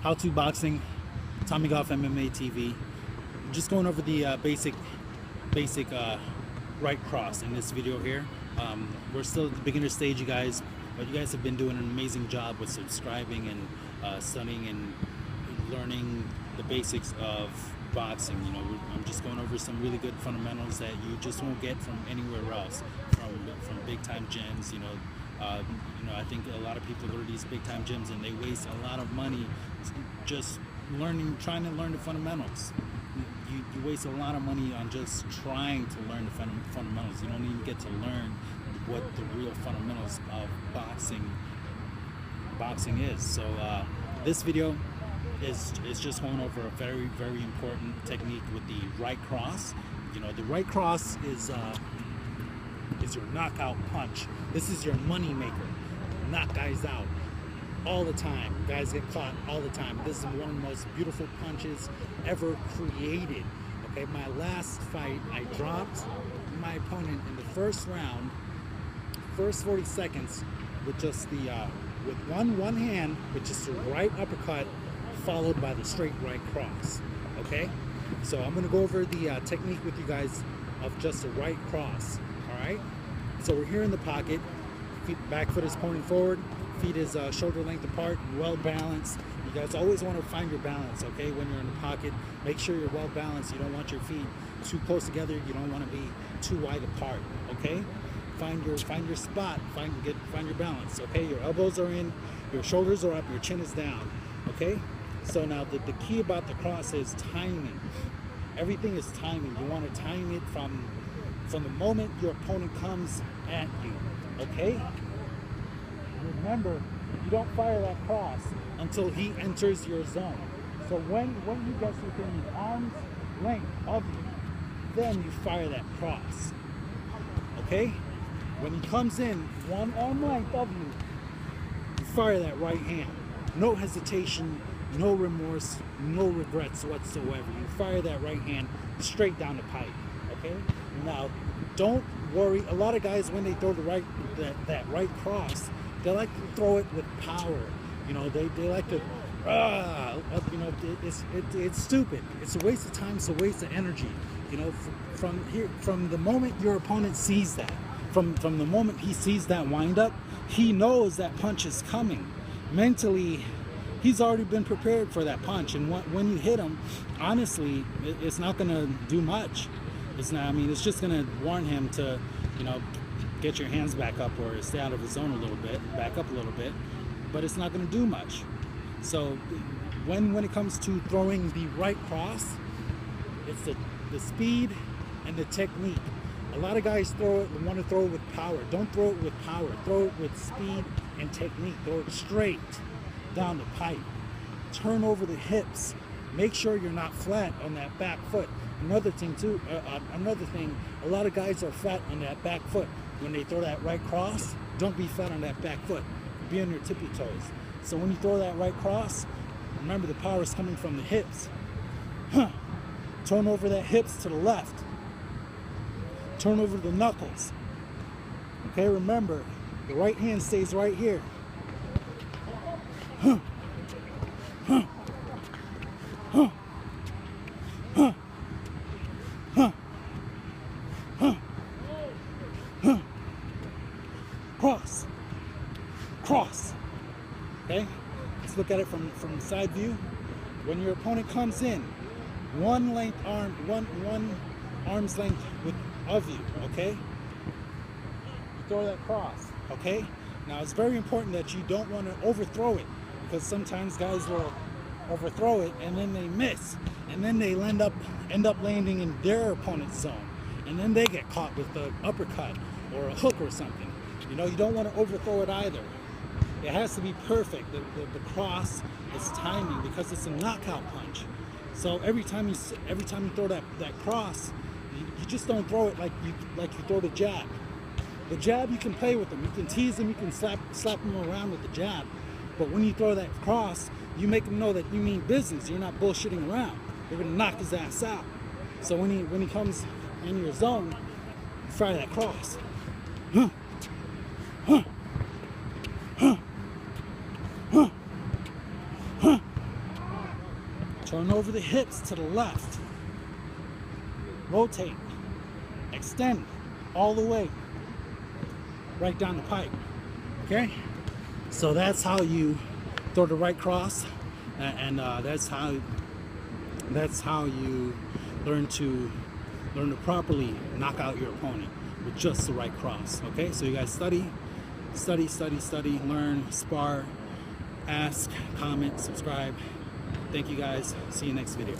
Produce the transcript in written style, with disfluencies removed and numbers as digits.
How to Boxing, Tommy Goff MMA TV. Just going over the basic right cross in this video here. We're still at the beginner stage, you guys, but you guys have been doing an amazing job with subscribing and studying and learning the basics of boxing. You know, I'm just going over some really good fundamentals that you just won't get from anywhere else, from big time gyms. You know, I think a lot of people go to these big time gyms and they waste a lot of money just trying to learn the fundamentals. You waste a lot of money on just trying to learn the fundamentals. You don't even get to learn what the real fundamentals of boxing is. So this video is just going over a very, very important technique with the right cross. You know, the right cross is your knockout punch. This is your money maker. Knock guys out all the time. Guys get caught all the time. This is one of the most beautiful punches ever created. Okay, my last fight, I dropped my opponent in the first round, first 40 seconds, with just the with one hand, with just a right uppercut, followed by the straight right cross. Okay, so I'm gonna go over the technique with you guys of just a right cross. All right, so we're here in the pocket. Back foot is pointing forward. Feet is shoulder length apart, well balanced. You guys always want to find your balance, okay? When you're in the pocket, make sure you're well balanced. You don't want your feet too close together. You don't want to be too wide apart, okay? Find your spot. Find your balance, okay? Your elbows are in, your shoulders are up, your chin is down, okay? So now the key about the cross is timing. Everything is timing. You want to time it from the moment your opponent comes at you, okay? Remember, you don't fire that cross until he enters your zone. So when he gets within arm's length of you, then you fire that cross. Okay? When he comes in one arm length of you, you fire that right hand. No hesitation, no remorse, no regrets whatsoever. You fire that right hand straight down the pipe. Okay? Now, don't worry. A lot of guys, when they throw that right cross, they like to throw it with power. You know, they like to, you know, it's stupid. It's a waste of time. It's a waste of energy. You know, from the moment your opponent sees that, from the moment he sees that windup, he knows that punch is coming. Mentally, he's already been prepared for that punch. And when you hit him, honestly, it's not going to do much. It's not. I mean, it's just going to warn him to, you know, get your hands back up or stay out of the zone a little bit, back up a little bit, but it's not going to do much. So when it comes to throwing the right cross, it's the speed and the technique. A lot of guys want to throw it with power. Don't throw it with power. Throw it with speed and technique. Throw it straight down the pipe. Turn over the hips. Make sure you're not flat on that back foot. Another thing, a lot of guys are flat on that back foot. When they throw that right cross, don't be flat on that back foot. Be on your tippy toes. So when you throw that right cross, remember the power is coming from the hips. Turn over that hips to the left. Turn over the knuckles. Okay, remember, the right hand stays right here. Cross. Okay? Let's look at it from side view. When your opponent comes in, one arm's length of you, okay? You throw that cross, okay? Now it's very important that you don't want to overthrow it, because sometimes guys will overthrow it and then they miss, and then they end up landing in their opponent's zone, and then they get caught with the uppercut or a hook or something. You know, you don't want to overthrow it either. It has to be perfect. The cross is timing, because it's a knockout punch. So every time you throw that cross, you just don't throw it like you throw the jab. The jab, you can play with them. You can tease them. You can slap them around with the jab. But when you throw that cross, you make them know that you mean business. You're not bullshitting around. You're gonna knock his ass out. So when he comes in your zone, you fire that cross. Turn over the hips to the left. Rotate. Extend all the way. Right down the pipe. Okay? So that's how you throw the right cross. And that's how you learn to properly knock out your opponent with just the right cross. Okay? So you guys study, learn, spar, ask, comment, subscribe. Thank you guys. See you next video.